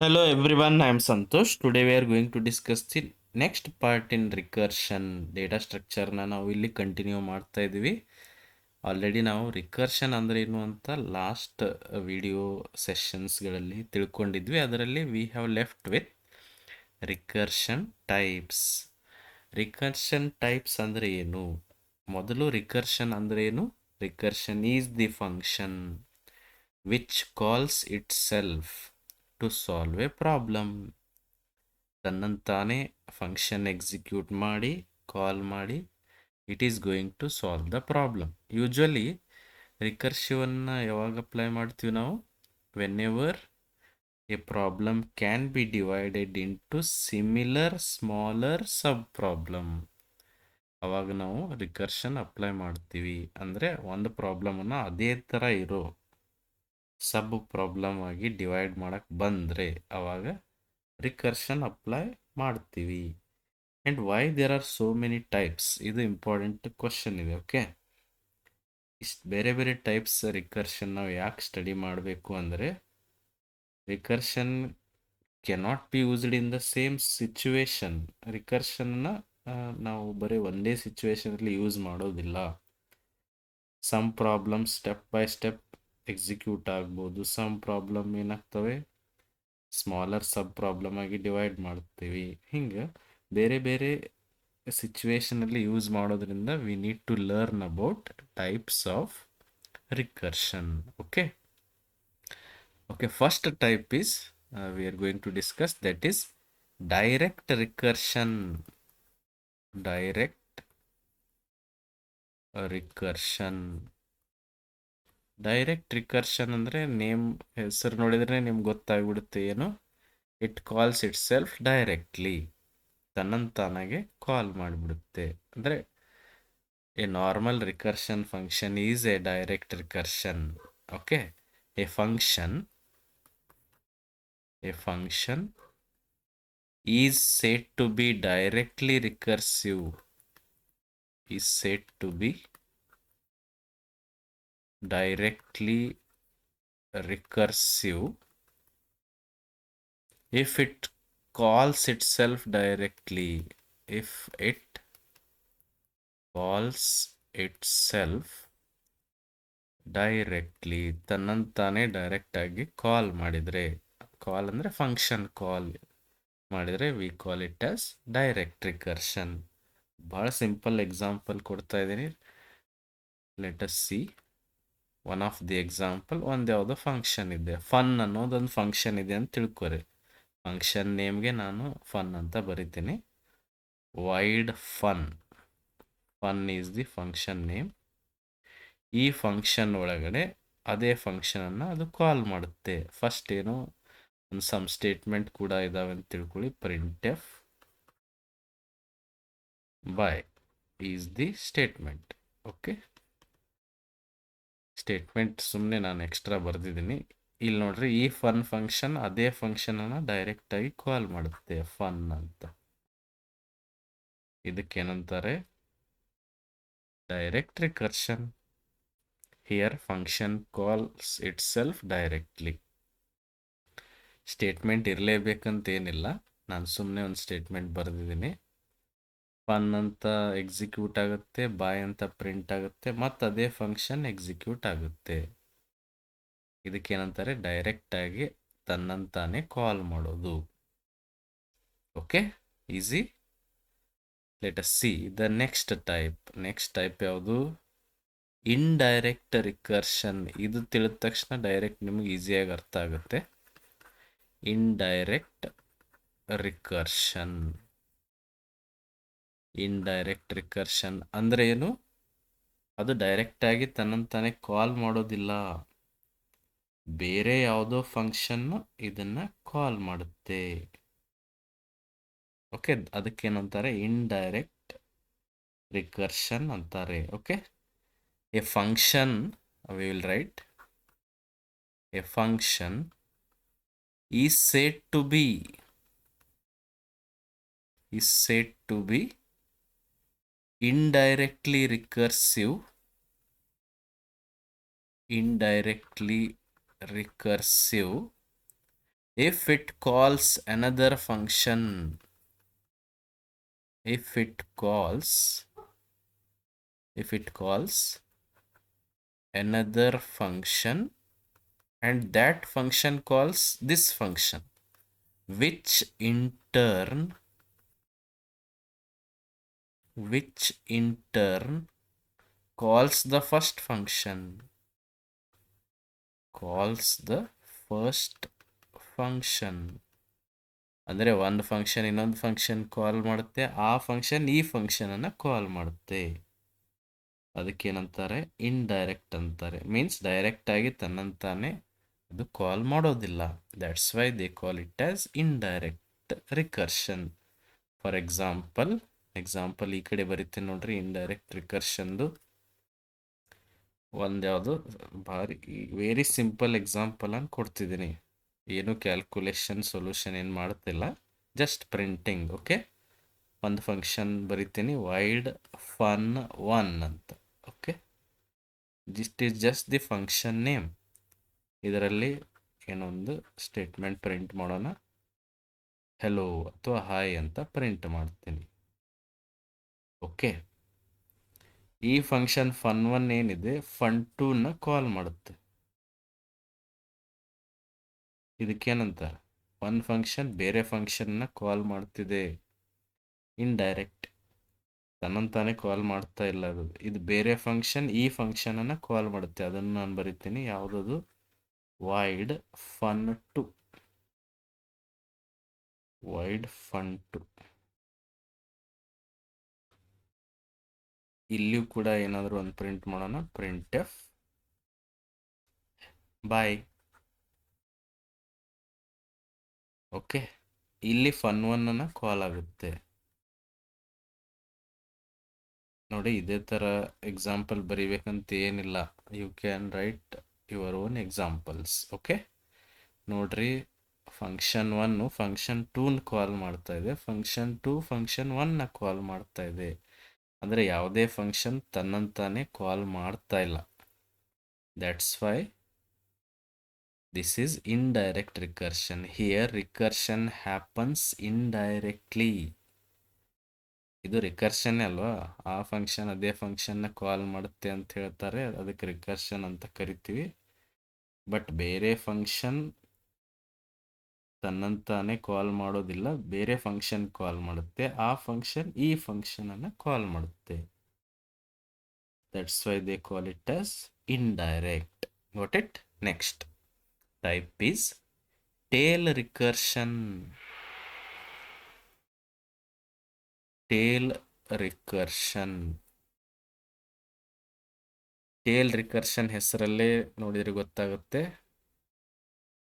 Hello everyone, I am Santosh. Today we are going to discuss the next part in recursion. Data ಸ್ಟ್ರಕ್ಚರ್ನ ನಾವು ಇಲ್ಲಿ continue ಮಾಡ್ತಾ ಇದ್ದೀವಿ. Already ನಾವು recursion ಅಂದರೆ ಏನು ಅಂತ ಲಾಸ್ಟ್ ವಿಡಿಯೋ ಸೆಷನ್ಸ್ಗಳಲ್ಲಿ ತಿಳ್ಕೊಂಡಿದ್ವಿ. ಅದರಲ್ಲಿ we have left with recursion types. Recursion types ಅಂದರೆ ಏನು? ಮೊದಲು ರಿಕರ್ಷನ್ ಅಂದರೆ ಏನು? Recursion is the function which calls itself to solve a problem. ತನ್ನಂತಾನೇ ಫಂಕ್ಷನ್ ಎಕ್ಸಿಕ್ಯೂಟ್ ಮಾಡಿ ಕಾಲ್ ಮಾಡಿ it is going to solve the problem. Usually ರಿಕರ್ಸಿವನ್ನು ಯಾವಾಗ ಅಪ್ಲೈ ಮಾಡ್ತೀವಿ ನಾವು? Whenever a problem can be divided into similar smaller sub problem. ಅವಾಗ ನಾವು recursion apply ಮಾಡ್ತೀವಿ. ಅಂದರೆ ಒಂದು ಪ್ರಾಬ್ಲಮನ್ನು ಅದೇ ಥರ ಇರೋ ಸಬ್ ಪ್ರಾಬ್ಲಮ್ ಆಗಿ ಡಿವೈಡ್ ಮಾಡಕ್ಕೆ ಬಂದರೆ ಅವಾಗ ರಿಕರ್ಷನ್ ಅಪ್ಲೈ ಮಾಡ್ತೀವಿ. And why there are so many types, ಇದು ಇಂಪಾರ್ಟೆಂಟ್ ಕ್ವಶನ್ ಇದೆ. ಓಕೆ, ಇಷ್ಟು ಬೇರೆ ಬೇರೆ ಟೈಪ್ಸ್ ರಿಕರ್ಷನ್ ನಾವು ಯಾಕೆ ಸ್ಟಡಿ ಮಾಡಬೇಕು ಅಂದರೆ recursion cannot be used in the same situation. ರಿಕರ್ಷನ್ನ ನಾವು ಬರೀ ಒಂದೇ ಸಿಚುವೇಶನಲ್ಲಿ ಯೂಸ್ ಮಾಡೋದಿಲ್ಲ. Some problem step by step execute ಆಗ್ಬೋದು. ಸಮ್ ಪ್ರಾಬ್ಲಮ್ ಏನಾಗ್ತವೆ, ಸ್ಮಾಲರ್ ಸಬ್ ಪ್ರಾಬ್ಲಮ್ ಆಗಿ ಡಿವೈಡ್ ಮಾಡ್ತೀವಿ. ಹಿಂಗೆ ಬೇರೆ ಬೇರೆ ಸಿಚುವೇಶನಲ್ಲಿ ಯೂಸ್ ಮಾಡೋದ್ರಿಂದ we need to learn about types of recursion. Okay okay, first type is we are going to discuss, that is direct recursion. Direct recursion. Direct recursion ಅಂದರೆ name ಹೆಸರು ನೋಡಿದ್ರೆ ನಿಮ್ಗೆ ಗೊತ್ತಾಗ್ಬಿಡುತ್ತೆ ಏನು. It calls itself directly. ತನ್ನಂತಾನಾಗೆ call ಮಾಡಿಬಿಡುತ್ತೆ. ಅಂದರೆ a normal recursion function is a direct recursion. Okay, a function is said to be directly recursive. Is said to be directly recursive if it calls itself directly. If it calls itself directly, ತನ್ನಂತಾನೆ direct ಆಗಿ call ಮಾಡಿದರೆ, call ಅಂದರೆ function call ಮಾಡಿದರೆ we call it as direct recursion. ಭಾಳ simple example ಕೊಡ್ತಾ ಇದ್ದೀನಿ. Let us see one of the example. ಒಂದು ಯಾವುದೋ ಫಂಕ್ಷನ್ ಇದೆ, ಫನ್ ಅನ್ನೋದೊಂದು ಫಂಕ್ಷನ್ ಇದೆ ಅಂತ ತಿಳ್ಕೊರಿ. ಫಂಕ್ಷನ್ ನೇಮ್ಗೆ ನಾನು ಫನ್ ಅಂತ ಬರಿತೀನಿ. Wide fun is the function name. ಈ ಫಂಕ್ಷನ್ ಒಳಗಡೆ ಅದೇ ಫಂಕ್ಷನನ್ನು ಅದು ಕಾಲ್ ಮಾಡುತ್ತೆ. ಫಸ್ಟ್ ಏನು, ಒಂದು ಸಮ್ ಸ್ಟೇಟ್ಮೆಂಟ್ ಕೂಡ ಇದಾವೆ ಅಂತ ತಿಳ್ಕೊಳ್ಳಿ. Print F by is the statement. Okay, statement ಸುಮ್ಮನೆ ನಾನು ಎಕ್ಸ್ಟ್ರಾ ಬರೆದಿದ್ದೀನಿ. ಇಲ್ಲಿ ನೋಡ್ರಿ, ಈ ಫನ್ ಫಂಕ್ಷನ್ ಅದೇ ಫಂಕ್ಷನನ್ನು ಡೈರೆಕ್ಟಾಗಿ ಕಾಲ್ ಮಾಡುತ್ತೆ, ಫನ್ ಅಂತ. ಇದಕ್ಕೇನಂತಾರೆ? Direct recursion. Here function calls itself directly. Statement ಇರಲೇಬೇಕಂತೇನಿಲ್ಲ, ನಾನು ಸುಮ್ಮನೆ ಒಂದು ಸ್ಟೇಟ್ಮೆಂಟ್ ಬರೆದಿದ್ದೀನಿ. ಫನ್ ಅಂತ ಎಕ್ಸಿಕ್ಯೂಟ್ ಆಗುತ್ತೆ, ಬಾಯ್ ಅಂತ ಪ್ರಿಂಟ್ ಆಗುತ್ತೆ, ಮತ್ತು ಅದೇ ಫಂಕ್ಷನ್ ಎಕ್ಸಿಕ್ಯೂಟ್ ಆಗುತ್ತೆ. ಇದಕ್ಕೇನಂತಾರೆ? ಡೈರೆಕ್ಟಾಗಿ ತನ್ನಂತಾನೆ ಕಾಲ್ ಮಾಡೋದು. Okay, easy. Let us see the next type. Next type ಯಾವುದು? Indirect recursion. ಇದು ತಿಳಿದ ತಕ್ಷಣ ಡೈರೆಕ್ಟ್ ನಿಮಗೆ ಈಸಿಯಾಗಿ ಅರ್ಥ ಆಗುತ್ತೆ. Indirect recursion. ಇಂಡೈರೆಕ್ಟ್ ರಿಕರ್ಷನ್ ಅಂದರೆ ಏನು? ಅದು ಡೈರೆಕ್ಟಾಗಿ ತನ್ನಂತಾನೆ ಕಾಲ್ ಮಾಡೋದಿಲ್ಲ, ಬೇರೆ ಯಾವುದೋ ಫಂಕ್ಷನ್ನು ಇದನ್ನು ಕಾಲ್ ಮಾಡುತ್ತೆ. ಓಕೆ, ಅದಕ್ಕೇನಂತಾರೆ? ಇಂಡೈರೆಕ್ಟ್ ರಿಕರ್ಷನ್ ಅಂತಾರೆ. Okay, a function, we will write, A function is said to be indirectly recursive If it calls another function, if it calls another function and that function calls this function, which in turn calls the first function, ಅಂದರೆ ಒಂದು function ಇನ್ನೊಂದು function call ಮಾಡುತ್ತೆ, ಆ function ಈ function ಅನ್ನ call ಮಾಡುತ್ತೆ. ಅದಕ್ಕೇನಂತಾರೆ? Indirect ಅಂತಾರೆ. Means direct ಆಗಿ ತನ್ನಂತಾನೆ ಅದು ಕಾಲ್ ಮಾಡೋದಿಲ್ಲ. That's why they call it as indirect recursion. For example ಈ ಕಡೆ ಬರೀತೀನಿ ನೋಡ್ರಿ. ಇಂಡೈರೆಕ್ಟ್ ರಿಕರ್ಷನ್ದು ಒಂದ್ಯಾವುದು ಭಾರಿ ವೆರಿ ಸಿಂಪಲ್ ಎಕ್ಸಾಂಪಲ್ ಅನ್ನು ಕೊಡ್ತಿದ್ದೀನಿ. ಏನು ಕ್ಯಾಲ್ಕುಲೇಷನ್ ಸೊಲ್ಯೂಷನ್ ಏನು ಮಾಡ್ತಿಲ್ಲ, ಜಸ್ಟ್ ಪ್ರಿಂಟಿಂಗ್. ಓಕೆ, ಒಂದು ಫಂಕ್ಷನ್ ಬರಿತೀನಿ, ವೈಡ್ ಫನ್ 1 ಅಂತ. Okay, this is just the function name. ಇದರಲ್ಲಿ ಏನೊಂದು ಸ್ಟೇಟ್ಮೆಂಟ್ ಪ್ರಿಂಟ್ ಮಾಡೋಣ. ಹೆಲೋ ಅಥವಾ ಹಾಯ್ ಅಂತ ಪ್ರಿಂಟ್ ಮಾಡ್ತೀನಿ. ಓಕೆ, ಈ ಫಂಕ್ಷನ್ fun1 ಏನಿದೆ fun2ನ ಕಾಲ್ ಮಾಡುತ್ತೆ. ಇದಕ್ಕೇನಂತಾರೆ? ಒಂದು ಫಂಕ್ಷನ್ ಬೇರೆ ಫಂಕ್ಷನ್ನ ಕಾಲ್ ಮಾಡ್ತಿದೆ. ಇಂಡೈರೆಕ್ಟ್, ತನ್ನಂತಾನೆ ಕಾಲ್ ಮಾಡ್ತಾ ಇಲ್ಲ ಅದು. ಇದು ಬೇರೆ ಫಂಕ್ಷನ್ ಈ ಫಂಕ್ಷನನ್ನು ಕಾಲ್ ಮಾಡುತ್ತೆ. ಅದನ್ನು ನಾನು ಬರಿತೀನಿ. ಯಾವುದದು? Wide fun2. ಇಲ್ಲಿಯೂ ಕೂಡ ಏನಾದರೂ ಒಂದು ಪ್ರಿಂಟ್ ಮಾಡೋಣ. ಪ್ರಿಂಟ್ ಎಫ್ ಬಾಯ್. ಓಕೆ, ಇಲ್ಲಿ fun1 ಕಾಲ್ ಆಗುತ್ತೆ. ನೋಡಿ, ಇದೇ ಥರ ಎಕ್ಸಾಂಪಲ್ ಬರಿಬೇಕಂತ ಏನಿಲ್ಲ. You can write your own examples. Okay, ನೋಡ್ರಿ, ಫಂಕ್ಷನ್ 1 ಫಂಕ್ಷನ್ 2ನ ಕಾಲ್ ಮಾಡ್ತಾ ಇದೆ, ಫಂಕ್ಷನ್ 2 ಫಂಕ್ಷನ್ 1ನ ಕಾಲ್ ಮಾಡ್ತಾ ಇದೆ. ಅಂದರೆ ಯಾವುದೇ ಫಂಕ್ಷನ್ ತನ್ನಂತಾನೆ ಕಾಲ್ ಮಾಡ್ತಾ ಇಲ್ಲ. That's why this is indirect recursion. Here recursion happens indirectly. ಇದು ರಿಕರ್ಷನ್ ಅಲ್ವಾ? ಆ ಫಂಕ್ಷನ್ ಅದೇ ಫಂಕ್ಷನ್ನ ಕಾಲ್ ಮಾಡುತ್ತೆ ಅಂತ ಹೇಳ್ತಾರೆ, ಅದಕ್ಕೆ ರಿಕರ್ಷನ್ ಅಂತ ಕರಿತೀವಿ. ಬಟ್ ಬೇರೆ ಫಂಕ್ಷನ್ ತನ್ನಂತಾನೆ ಕಾಲ್ ಮಾಡೋದಿಲ್ಲ, ಬೇರೆ ಫಂಕ್ಷನ್ ಕಾಲ್ ಮಾಡುತ್ತೆ. ಆ ಫಂಕ್ಷನ್ ಈ ಫಂಕ್ಷನ್ ಅನ್ನ ಕಾಲ್ ಮಾಡುತ್ತೆ. That's why they call it as indirect. Got it? Next type is tail recursion. Tail recursion ಹೆಸರಲ್ಲೇ ನೋಡಿದ್ರೆ ಗೊತ್ತಾಗುತ್ತೆ.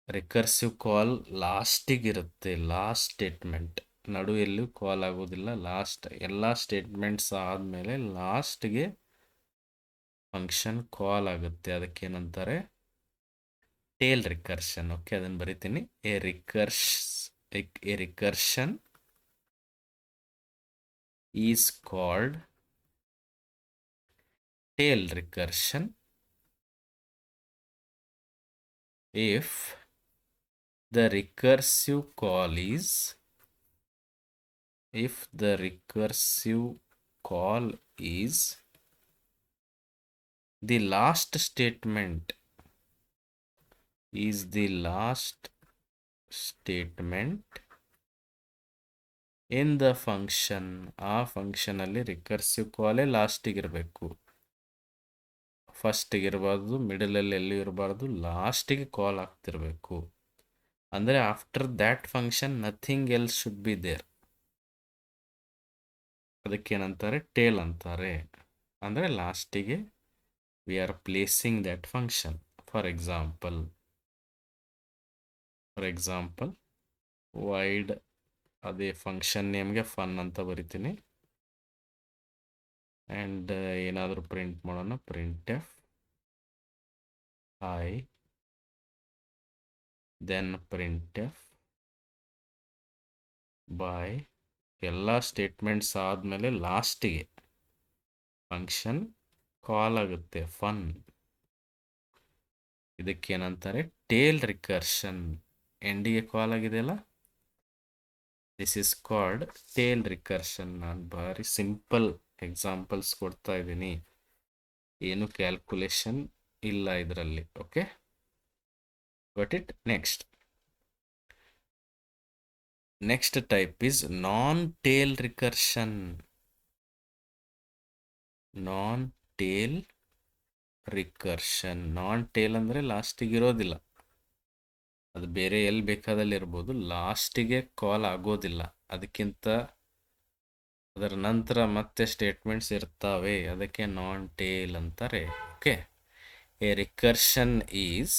ರಿಕರ್ಸಿವ್ ಕಾಲ್ ಲಾಸ್ಟಿಗಿರುತ್ತೆ. ಲಾಸ್ಟ್ ಸ್ಟೇಟ್ಮೆಂಟ್, ನಡುವೆಲ್ಲೂ ಕಾಲ್ ಆಗೋದಿಲ್ಲ. ಲಾಸ್ಟ್ ಎಲ್ಲ ಸ್ಟೇಟ್ಮೆಂಟ್ಸ್ ಆದಮೇಲೆ ಲಾಸ್ಟ್ಗೆ ಫಂಕ್ಷನ್ ಕಾಲ್ ಆಗುತ್ತೆ. ಅದಕ್ಕೇನಂತಾರೆ? Tail recursion. ಓಕೆ, ಅದನ್ನು ಬರಿತೀನಿ. A recursion is called tail recursion if the recursive call is the last statement in the function. ಆ ಫಂಕ್ಷನ್ ಅಲ್ಲಿ ರಿಕರ್ಸಿವ್ ಕಾಲೇ ಲಾಸ್ಟಿಗೆ ಇರಬೇಕು. ಫಸ್ಟಿಗೆ ಇರಬಾರ್ದು, ಮಿಡಲಲ್ಲಿ ಎಲ್ಲೂ ಇರಬಾರ್ದು, ಲಾಸ್ಟಿಗೆ ಕಾಲ್ ಆಗ್ತಿರ್ಬೇಕು. ಅಂದರೆ after that function nothing else should be there. ಅದಕ್ಕೇನಂತಾರೆ? ಟೇಲ್ ಅಂತಾರೆ. ಅಂದರೆ ಲಾಸ್ಟಿಗೆ we are placing that function. For example void ಅದೇ ಫಂಕ್ಷನ್ ನೇಮ್ಗೆ ಫನ್ ಅಂತ ಬರಿತೀನಿ. ಆ್ಯಂಡ್ ಏನಾದರೂ ಪ್ರಿಂಟ್ ಮಾಡೋಣ. Printf hi, then printf bye. ಎಲ್ಲ ಸ್ಟೇಟ್ಮೆಂಟ್ಸ್ ಆದಮೇಲೆ ಲಾಸ್ಟಿಗೆ ಫಂಕ್ಷನ್ ಕಾಲ್ ಆಗುತ್ತೆ, ಫನ್. ಇದಕ್ಕೇನಂತಾರೆ? Tail recursion. ಎಂಡಿಗೆ ಕಾಲ್ ಆಗಿದೆಯಲ್ಲ, this is called tail recursion. ನಾನು ಭಾರಿ ಸಿಂಪಲ್ ಎಕ್ಸಾಂಪಲ್ಸ್ ಕೊಡ್ತಾ ಇದ್ದೀನಿ, ಏನು ಕ್ಯಾಲ್ಕುಲೇಷನ್ ಇಲ್ಲ ಇದರಲ್ಲಿ. Okay, got it. Next type is non-tail recursion. Non-tail recursion. Non-tail ಅಂದರೆ ಲಾಸ್ಟಿಗೆ ಇರೋದಿಲ್ಲ, ಅದು ಬೇರೆ ಎಲ್ಲಿ ಬೇಕಾದಲ್ಲಿ ಇರ್ಬೋದು, ಲಾಸ್ಟಿಗೆ ಕಾಲ್ ಆಗೋದಿಲ್ಲ. ಅದಕ್ಕಿಂತ ಅದರ ನಂತರ ಮತ್ತೆ ಸ್ಟೇಟ್ಮೆಂಟ್ಸ್ ಇರ್ತವೆ, ಅದಕ್ಕೆ ನಾನ್ ಟೇಲ್ ಅಂತಾರೆ. Okay, A recursion is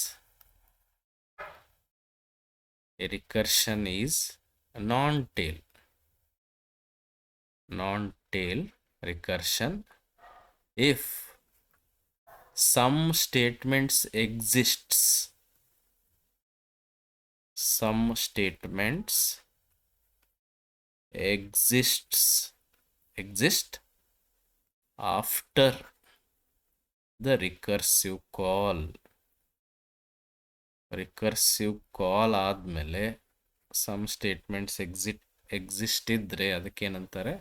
non-tail recursion if some statements exist after the recursive call ಆದಮೇಲೆ ಸಮ್ ಸ್ಟೇಟ್ಮೆಂಟ್ಸ್ ಎಕ್ಸಿಸ್ಟ್ ಇದ್ದರೆ ಅದಕ್ಕೇನಂತಾರೆ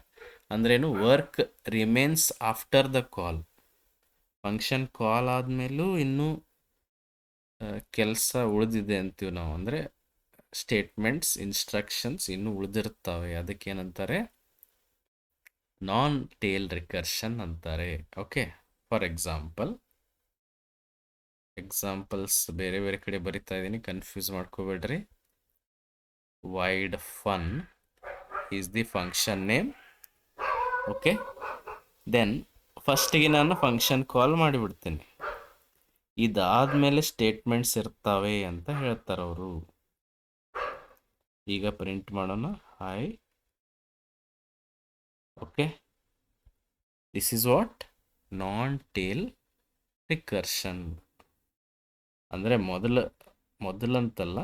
ಅಂದ್ರೇನು, work remains after the call. Function call ಆದಮೇಲೂ ಇನ್ನೂ ಕೆಲಸ ಉಳಿದಿದೆ ಅಂತೀವಿ ನಾವು, ಅಂದರೆ ಸ್ಟೇಟ್ಮೆಂಟ್ಸ್ ಇನ್ಸ್ಟ್ರಕ್ಷನ್ಸ್ ಇನ್ನೂ ಉಳಿದಿರ್ತವೆ, ಅದಕ್ಕೇನಂತಾರೆ ನಾನ್ ಟೇಲ್ ರಿಕರ್ಷನ್ ಅಂತಾರೆ. ಓಕೆ, ಫಾರ್ ಎಕ್ಸಾಂಪಲ್ಸ್ ಬೇರೆ ಬೇರೆ ಕಡೆ ಬರಿತಾ ಇದ್ದೀನಿ, ಕನ್ಫ್ಯೂಸ್ ಮಾಡ್ಕೋಬೇಡ್ರಿ. Void fun is the function name. Okay, then ಫಸ್ಟಿಗೆ ನಾನು ಫಂಕ್ಷನ್ ಕಾಲ್ ಮಾಡಿಬಿಡ್ತೀನಿ, ಇದಾದ್ಮೇಲೆ ಸ್ಟೇಟ್ಮೆಂಟ್ಸ್ ಇರ್ತವೆ ಅಂತ ಹೇಳ್ತಾರೆ ಅವರು. ಈಗ ಪ್ರಿಂಟ್ ಮಾಡೋಣ, hi. Okay, this is what non tail recursion ಅಂದರೆ ಮೊದಲಂತಲ್ಲ,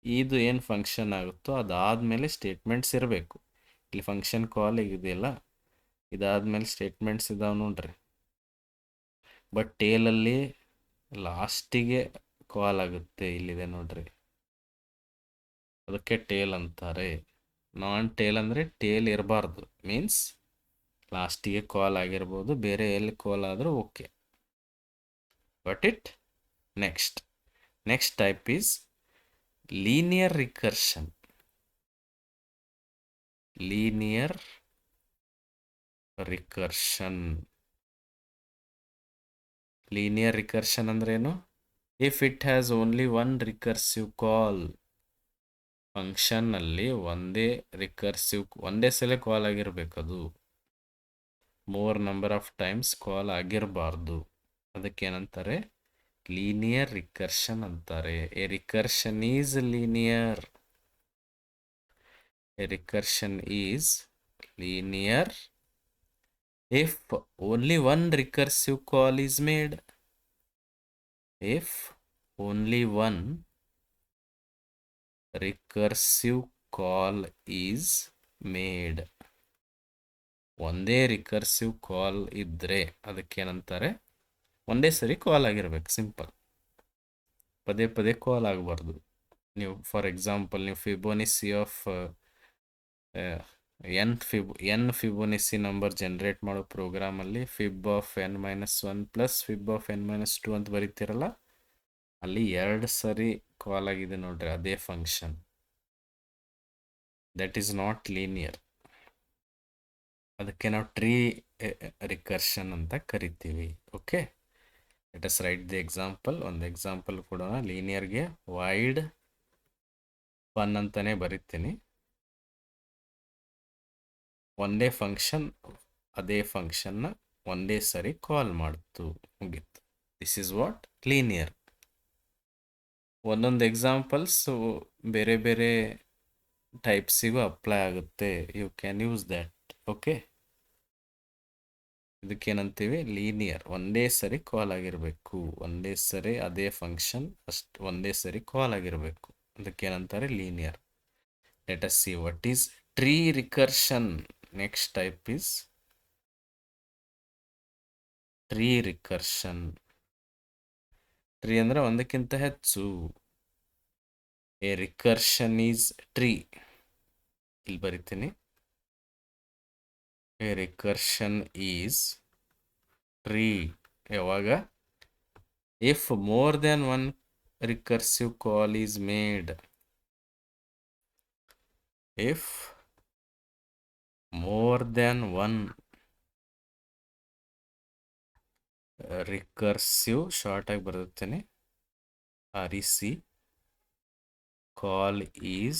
ಇದು ಏನು ಫಂಕ್ಷನ್ ಆಗುತ್ತೋ ಅದಾದಮೇಲೆ ಸ್ಟೇಟ್ಮೆಂಟ್ಸ್ ಇರಬೇಕು. ಇಲ್ಲಿ ಫಂಕ್ಷನ್ ಕಾಲ್ ಇದೆಯಲ್ಲ, ಇದಾದ್ಮೇಲೆ ಸ್ಟೇಟ್ಮೆಂಟ್ಸ್ ಇದಾವೆ ನೋಡ್ರಿ. ಬಟ್ ಟೇಲಲ್ಲಿ ಲಾಸ್ಟಿಗೆ ಕಾಲ್ ಆಗುತ್ತೆ, ಇಲ್ಲಿದೆ ನೋಡ್ರಿ, ಅದಕ್ಕೆ ಟೇಲ್ ಅಂತಾರೆ. ನಾನ್ ಟೇಲ್ ಅಂದರೆ ಟೇಲ್ ಇರಬಾರ್ದು, ಮೀನ್ಸ್ ಲಾಸ್ಟಿಗೆ ಕಾಲ್ ಆಗಿರ್ಬೋದು, ಬೇರೆ ಎಲ್ಲಿ ಕಾಲ್ ಆದರೂ okay. But it next type is linear recursion. Linear recursion ಅಂದ್ರೇನು? If it has only one recursive call. ಫಂಕ್ಷನ್ನಲ್ಲಿ ಒಂದೇ ಸಲ ಕಾಲ್ ಆಗಿರ್ಬೇಕದು, more number of times call ಆಗಿರಬಾರ್ದು, ಅದಕ್ಕೇನಂತಾರೆ ಲೀನಿಯರ್ ರಿಕರ್ಷನ್ ಅಂತಾರೆ. A recursion is linear. if only one recursive call is made. If only one recursive call is made. ಒಂದೇ recursive ಕಾಲ್ ಇದ್ದರೆ ಅದಕ್ಕೇನಂತಾರೆ, ಒಂದೇ ಸರಿ ಕಾಲ್ ಆಗಿರ್ಬೇಕು, ಸಿಂಪಲ್, ಪದೇ ಪದೇ ಕಾಲ್ ಆಗಬಾರ್ದು. ನೀವು ಫಾರ್ ಎಕ್ಸಾಂಪಲ್ ನೀವು Fibonacci of n Fibonacci number generate ಮಾಡೋ ಪ್ರೋಗ್ರಾಮಲ್ಲಿ fib of n-1 plus fib of n-2 ಅಂತ ಬರೀತಿರಲ್ಲ, ಅಲ್ಲಿ 2 ಸರಿ ಕಾಲ್ ಆಗಿದೆ ನೋಡ್ರಿ, ಅದೇ function. That is not linear, ಅದಕ್ಕೆ ನಾವು ಟ್ರೀ ರಿಕರ್ಷನ್ ಅಂತ ಕರಿತೀವಿ. Okay, let us right the example. ಒಂದು ಎಕ್ಸಾಂಪಲ್ ಕೊಡೋಣ. ಲೀನಿಯರ್ಗೆ ವೈಡ್ ಫನ್ ಅಂತಾನೆ ಬರಿತೀನಿ. ಒಂದೇ ಫಂಕ್ಷನ್ ಅದೇ ಫಂಕ್ಷನ್ನ ಒಂದೇ ಸರಿ ಕಾಲ್ ಮಾಡ್ತು, ಮುಗೀತು. This is what linear. ಒಂದೊಂದು ಎಕ್ಸಾಂಪಲ್ಸ್ ಬೇರೆ ಬೇರೆ ಟೈಪ್ಸಿಗೂ ಅಪ್ಲೈ ಆಗುತ್ತೆ, you can use that. Okay, ಇದಕ್ಕೇನಂತೀವಿ ಲೀನಿಯರ್. ಒಂದೇ ಸರಿ ಕಾಲ್ ಆಗಿರಬೇಕು, ಒಂದೇ ಸರಿ ಅದೇ ಫಂಕ್ಷನ್ ಒಂದೇ ಸರಿ ಕಾಲ್ ಆಗಿರಬೇಕು, ಅದಕ್ಕೇನಂತಾರೆ linear. Let us see what is tree recursion. Next type is tree recursion. Tree ಅಂದರೆ ಒಂದಕ್ಕಿಂತ ಹೆಚ್ಚು. A recursion is tree. ಇಲ್ಲಿ ಬರಿತೀನಿ. ಎ ರಿಕರ್ಷನ್ ಈಸ್ ಟ್ರೀ ಯಾವಾಗ if more than one recursive call is made. If more than one recursive short ಆಗಿ ಬರೆದುತ್ತೇನೆ REC call is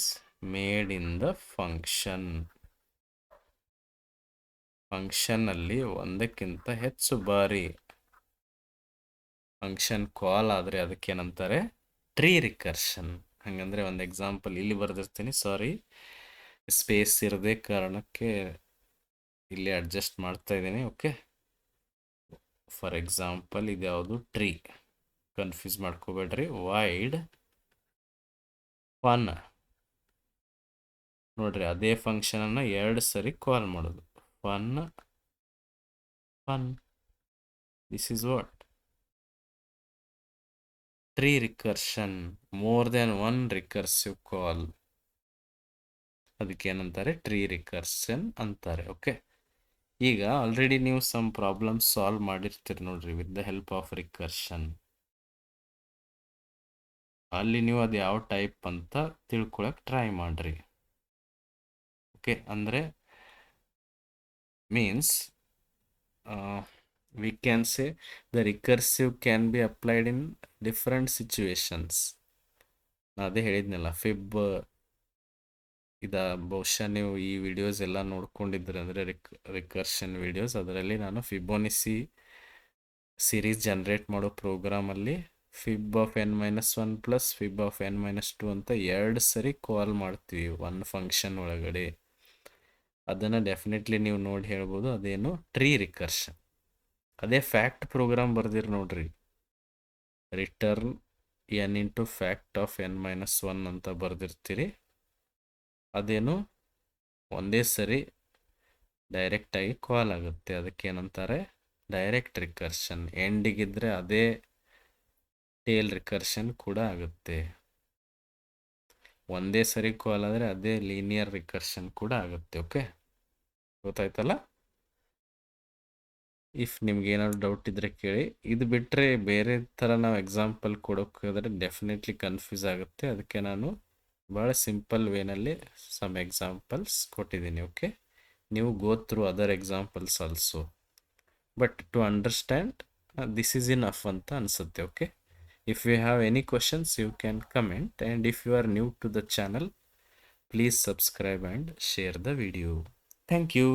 made in the function. Function ಅಲ್ಲಿ ಒಂದಕ್ಕಿಂತ ಹೆಚ್ಚು ಬಾರಿ ಫಂಕ್ಷನ್ ಕಾಲ್ ಆದರೆ ಅದಕ್ಕೇನಂತಾರೆ ಟ್ರೀ ರಿಕರ್ಷನ್. ಹಂಗಂದ್ರೆ ಒಂದು ಎಕ್ಸಾಂಪಲ್ ಇಲ್ಲಿ ಬರೆದಿರ್ತೀನಿ, ಸಾರಿ ಸ್ಪೇಸ್ ಇರದೆ ಕಾರಣಕ್ಕೆ ಇಲ್ಲಿ ಅಡ್ಜಸ್ಟ್ ಮಾಡ್ತಾ ಇದ್ದೀನಿ. ಓಕೆ, ಫಾರ್ ಎಕ್ಸಾಂಪಲ್ ಇದು ಯಾವುದು ಟ್ರೀ, ಕನ್ಫ್ಯೂಸ್ ಮಾಡ್ಕೋಬೇಡ್ರಿ. ವೈಡ್ ಫನ್ ನೋಡ್ರಿ, ಅದೇ ಫಂಕ್ಷನ್ ಅನ್ನ 2 ಸರಿ ಕಾಲ್ ಮಾಡೋದು. Fun fun, this is what tree recursion. More than one recursive call, ಅದಕ್ಕೆ ಏನಂತಾರೆ ಟ್ರೀ ರಿಕರ್ಷನ್ ಅಂತಾರೆ. ಓಕೆ, ಈಗ ಆಲ್ರೆಡಿ ನೀವು ಸಮ್ ಪ್ರಾಬ್ಲಮ್ ಸಾಲ್ವ್ ಮಾಡಿರ್ತೀರಿ ನೋಡ್ರಿ with the help of recursion. ಅಲ್ಲಿ ನೀವು ಅದು ಯಾವ ಟೈಪ್ ಅಂತ ತಿಳ್ಕೊಳಕ್ ಟ್ರೈ ಮಾಡ್ರಿ. ಓಕೆ, ಅಂದ್ರೆ means we can say the recursive can be applied in different situations. ನಾ ಅದೇ ಹೇಳಿದ್ನಲ್ಲ, ಫಿಬ್ ಬಹುಶಃ ನೀವು ಈ ವಿಡಿಯೋಸ್ ಎಲ್ಲ ನೋಡ್ಕೊಂಡಿದ್ರೆ ಅಂದರೆ ರಿಕರ್ಷನ್ ವಿಡಿಯೋಸ್, ಅದರಲ್ಲಿ ನಾನು ಫಿಬೋನಿಸಿ ಸೀರೀಸ್ ಜನರೇಟ್ ಮಾಡೋ ಪ್ರೋಗ್ರಾಮಲ್ಲಿ fib of n-1 plus fib of n-2 ಅಂತ 2 ಸರಿ ಕಾಲ್ ಮಾಡ್ತೀವಿ ಒಂದು ಫಂಕ್ಷನ್ ಒಳಗಡೆ. ಅದನ್ನು ಡೆಫಿನೆಟ್ಲಿ ನೀವು ನೋಡಿ ಹೇಳ್ಬೋದು, ಅದೇನು ಟ್ರೀ ರಿಕರ್ಷನ್. ಅದೇ ಫ್ಯಾಕ್ಟ್ ಪ್ರೋಗ್ರಾಮ್ ಬರ್ದಿರಿ ನೋಡ್ರಿ, return n into fact of n-1 ಅಂತ ಬರ್ದಿರ್ತೀರಿ. ಅದೇನು ಒಂದೇ ಸರಿ ಡೈರೆಕ್ಟಾಗಿ ಕಾಲ್ ಆಗುತ್ತೆ, ಅದಕ್ಕೆ ಏನಂತಾರೆ ಡೈರೆಕ್ಟ್ ರಿಕರ್ಷನ್. ಎಂಡಿಗಿದ್ರೆ ಅದೇ ಟೇಲ್ ರಿಕರ್ಷನ್ ಕೂಡ ಆಗುತ್ತೆ. ಒಂದೇ ಸರಿ ಕಾಲ್ ಆದರೆ ಅದೇ ಲೀನಿಯರ್ ರಿಕರ್ಷನ್ ಕೂಡ ಆಗುತ್ತೆ. ಓಕೆ, ಗೊತ್ತಾಯ್ತಲ್ಲ? ಇಫ್ ನಿಮ್ಗೆ ಏನಾದ್ರು ಡೌಟ್ ಇದ್ರೆ ಕೇಳಿ. ಇದು ಬಿಟ್ಟರೆ ಬೇರೆ ಥರ ನಾವು ಎಕ್ಸಾಂಪಲ್ ಕೊಡೋಕೆ ಹೋದರೆ ಡೆಫಿನೆಟ್ಲಿ ಕನ್ಫ್ಯೂಸ್ ಆಗುತ್ತೆ. ಅದಕ್ಕೆ ನಾನು ಭಾಳ ಸಿಂಪಲ್ ವೇನಲ್ಲಿ ಸಮ್ ಎಕ್ಸಾಂಪಲ್ಸ್ ಕೊಟ್ಟಿದ್ದೀನಿ. ಓಕೆ, ನೀವು go through other examples also, but to understand this is enough ಅಂತ ಅನಿಸುತ್ತೆ. Okay, if you have any questions you can comment, and if you are new to the channel please subscribe and share the video. Thank you.